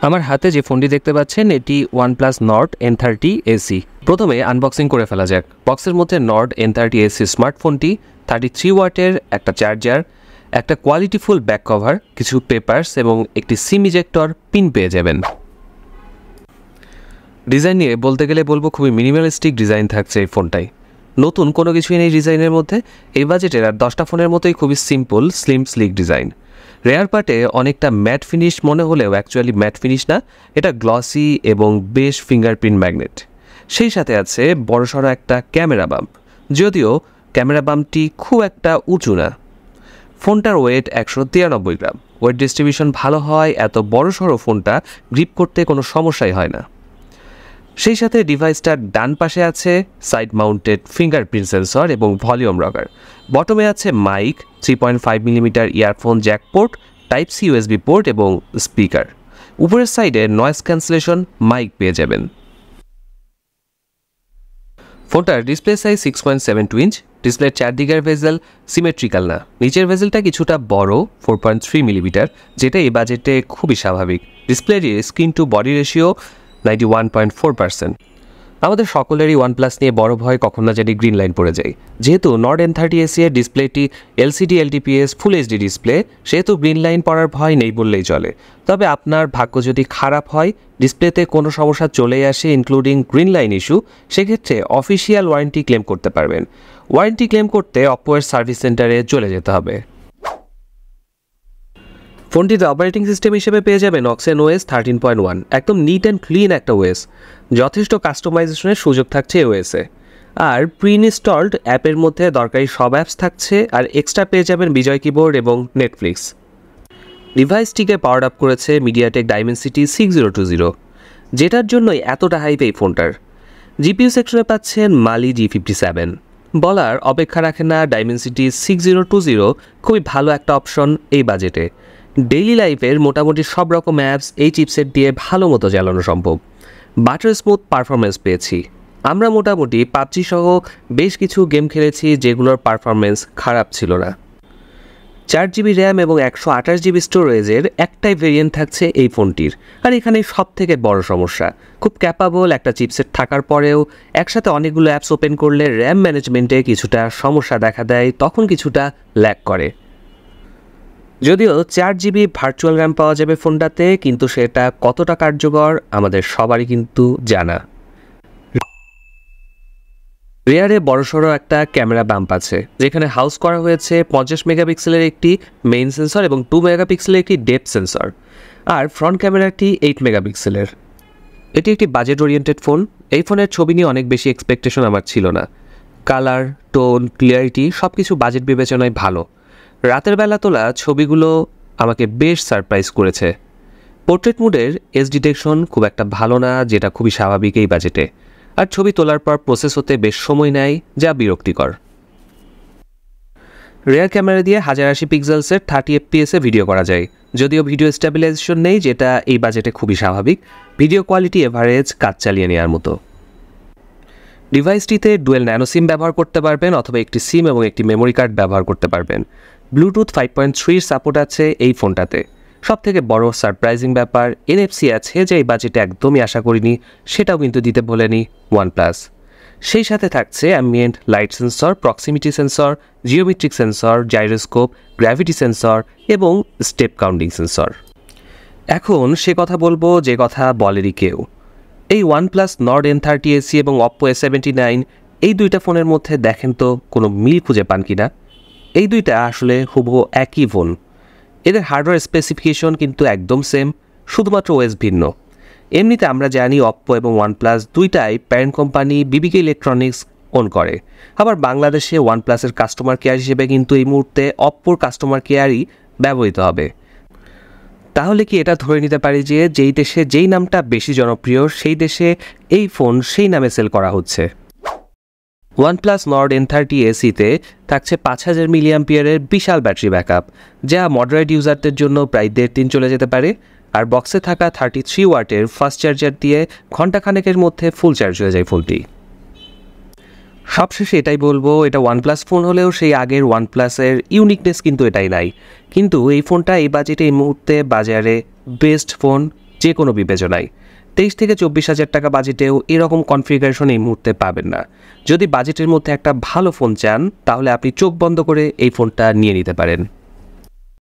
আমার হাতে যে ফোনটি দেখতে পাচ্ছেন এটি OnePlus Nord N30 AC। প্রথমে আনবক্সিং করে ফেলা যাক। বক্সের মধ্যে Nord N30 AC স্মার্টফোনটি 33 ওয়াটের একটা চার্জার, একটা কোয়ালিটিফুল ব্যাক কভার, কিছু পেপারস এবং একটি সিম ইজেক্টর পিন পেয়ে যাবেন। ডিজাইন নিয়ে বলতে গেলে বলবো খুবই মিনিমালিস্টিক ডিজাইন থাকছে এই ফোনটাই। নতুন কোনো কিছুই নেই ডিজাইনের মধ্যে। এই বাজেটের আর 10টা ফোনের মতোই খুবই simple slim slick design. Rare পার্টে অনেকটা ম্যাট ফিনিশ মনে হলেও অ্যাকচুয়ালি ম্যাট ফিনিশ না, এটা গ্লসি এবং বেশ ফিঙ্গারপ্রিন্ট ম্যাগনেট। সেই সাথে আছে বড়সড় একটা ক্যামেরা বাম্প, যদিও ক্যামেরা বাম্পটি খুব একটা উঁচু না। ফোনটার ওয়েট 193 গ্রাম। ওয়েট ডিস্ট্রিবিউশন ভালো হয়, এত বড়সড় ফোনটা গ্রিপ করতে কোনো সমস্যাই হয় না। সেই সাথে ডিভাইসটার ডান পাশে আছে সাইড মাউন্টেড ফিঙ্গারপ্রিন্ট সেন্সর এবং ভলিউম রকার। বটমে আছে mic, 3.5 millimetre earphone jack port, type C USB port এবং স্পিকার। উপরের সাইডে নয়েজ ক্যান্সেলেশন মাইক পেয়ে যাবেন। ফোনটার ডিসপ্লে সাইজ 6.72 ইঞ্চ। ডিসপ্লের চারদিকের ভেজেল সিমেট্রিক্যাল না, নিচের ভেজেলটা কিছুটা বড় 4.3 মিলিমিটার, যেটা এই বাজেটে খুবই স্বাভাবিক। ডিসপ্লের স্ক্রিন টু বডি রেশিও 91.4%। আমাদের সকলেরই OnePlus নিয়ে বড় ভয় কখন না জানি গ্রিন লাইন পড়ে যায়। যেহেতু Nord N30 AC এর ডিসপ্লেটি LCD LTPS ফুল HD ডিসপ্লে, সেহেতু গ্রিন লাইন পড়ার ভয় নেই বললেই চলে। তবে আপনার ভাগ্য যদি খারাপ হয়, ডিসপ্লেতে কোনো সমস্যা চলে আসে ইনক্লুডিং গ্রিন লাইন ইস্যু, সেক্ষেত্রে অফিসিয়াল ওয়ারেন্টি ক্লেম করতে পারবেন। ওয়ারেন্টি ক্লেম করতে Oppo এর সার্ভিস সেন্টারে চলে যেতে হবে। ফোনটিতে অপারেটিং সিস্টেম হিসেবে পেয়ে যাবেন OxygenOS 13.1। একদম নিট অ্যান্ড ক্লিন একটা ওএস, যথেষ্ট কাস্টমাইজেশনের সুযোগ থাকছে এই ওএসে। আর প্রি ইনস্টলড অ্যাপের মধ্যে দরকারি সব অ্যাপস থাকছে, আর এক্সট্রা পেয়ে যাবেন বিজয় কিবোর্ড এবং নেটফ্লিক্স। ডিভাইসটিকে পাওয়ার আপ করেছে MediaTek Dimensity 6020, যেটার জন্যই এতটা হাইপ এই ফোনটার। জিপিইউ সেকশনে পাচ্ছেন Mali G57। বলার অপেক্ষা রাখে না, Dimensity 6020 খুবই ভালো একটা অপশন এই বাজেটে। ডেইলি লাইফের মোটামুটি সব রকম অ্যাপস এই চিপসেট দিয়ে ভালো মতো চালানো সম্ভব। বাটার স্মুথ পারফরমেন্স পেয়েছি। আমরা মোটামুটি PUBG সহ বেশ কিছু গেম খেলেছি যেগুলোর পারফরমেন্স খারাপ ছিল না। 4GB র্যাম এবং 128GB স্টোরেজের একটাই ভেরিয়েন্ট থাকছে এই ফোনটির। আর এখানে সব থেকে বড় সমস্যা, খুব ক্যাপাবল একটা চিপসেট থাকার পরেও একসাথে অনেকগুলো অ্যাপস ওপেন করলে র্যাম ম্যানেজমেন্টে কিছুটা সমস্যা দেখা দেয়, তখন কিছুটা ল্যাগ করে। যদিও 4GB ভার্চুয়াল র্যাম পাওয়া যাবে ফোনটাতে, কিন্তু সেটা কতটা কার্যকর আমাদের সবারই কিন্তু জানা। রেয়ারে বড়সড় একটা ক্যামেরা বাম্প আছে, যেখানে হাউস করা হয়েছে 50 মেগাপিক্সেলের একটি মেইন সেন্সর এবং 2 মেগাপিক্সেলের একটি ডেপথ সেন্সর। আর ফ্রন্ট ক্যামেরাটি 8 মেগাপিক্সেলের। এটি একটি বাজেট ওরিয়েন্টেড ফোন। এই ফোনের ছবি নিয়ে অনেক বেশি এক্সপেকটেশন আমার ছিল না। কালার, টোন, ক্লিয়ারিটি সব কিছু বাজেট বিবেচনায় ভালো। রাতের বেলা তোলা ছবিগুলো আমাকে বেশ সারপ্রাইজ করেছে। পোর্ট্রেট মুডের এজ ডিটেকশন খুব একটা ভালো না, যেটা খুবই স্বাভাবিক এই বাজেটে। আর ছবি তোলার পর প্রসেস হতে বেশ সময় নেয়, যা বিরক্তিকর। রেয়ার ক্যামেরা দিয়ে 1080 পিক্সেলসের 30 FPS ভিডিও করা যায়, যদিও ভিডিও স্ট্যাবিলাইজেশন নেই, যেটা এই বাজেটে খুবই স্বাভাবিক। ভিডিও কোয়ালিটি এভারেজ, কাজ চালিয়ে নেওয়ার মতো। ডিভাইসটিতে ডুয়েল ন্যানো সিম ব্যবহার করতে পারবেন, অথবা একটি সিম এবং একটি মেমোরি কার্ড ব্যবহার করতে পারবেন। ব্লুটুথ 5.3 সাপোর্ট আছে এই ফোনটাতে। সবথেকে বড় সারপ্রাইজিং ব্যাপার, NFC আছে, যে এই বাজেটে একদমই আশা করিনি, সেটাও কিন্তু দিতে বলেনি OnePlus। সেই সাথে থাকছে ambient light sensor, proximity sensor, geometric sensor, gyroscope, gravity sensor এবং স্টেপ কাউন্টিং সেন্সর। এখন সে কথা বলবো যে কথা বলেরই কেউ। এই OnePlus Nord N30 AC এবং Oppo A79, এই দুইটা ফোনের মধ্যে দেখেন তো কোনো মিল খুঁজে পান কিনা। এই দুইটা আসলে হুবহু একই ফোন। এদের হার্ডওয়্যার স্পেসিফিকেশন কিন্তু একদম সেম, শুধুমাত্র ওএস ভিন্ন। এমনিতে আমরা জানি Oppo এবং OnePlus দুইটাই parent company BBK electronics own করে। আবার বাংলাদেশে OnePlus-এর কাস্টমার কেয়ার হিসেবে কিন্তু এই মুহূর্তে Oppo-র কাস্টমার কেয়ারই ব্যবহৃত হবে। তাহলে কি এটা ধরে নিতে পারি যে যেই দেশে যেই নামটা বেশি জনপ্রিয়, সেই দেশে এই ফোন সেই নামে সেল করা হচ্ছে? OnePlus Nord N30 AC-তে থাকছে 5000 মিলিঅ্যাম্পিয়ারের বিশাল ব্যাটারি ব্যাকআপ, যা মডারেট ইউজারদের জন্য প্রায় 1.5 চলে যেতে পারে। আর বক্সে থাকা 33 ওয়াটের ফাস্ট চার্জার দিয়ে ঘণ্টাখানেকের মধ্যে ফুল চার্জ হয়ে যায় ফোনটি। সবশেষে এটাই বলবো, এটা OnePlus ফোন হলেও সেই আগের OnePlus-এর ইউনিকনেস কিন্তু এটাই নাই। কিন্তু এই ফোনটা এই বাজেটে এই মুহূর্তে বাজারে বেস্ট ফোন, যে কোনো বিবেচনায়। 23 থেকে 24,000 টাকা বাজেটেও এরকম কনফিগারেশন এই মুহূর্তে পাবেন না। যদি বাজেটের মধ্যে একটা ভালো ফোন চান তাহলে আপনি চোখ বন্ধ করে এই ফোনটা নিয়ে নিতে পারেন।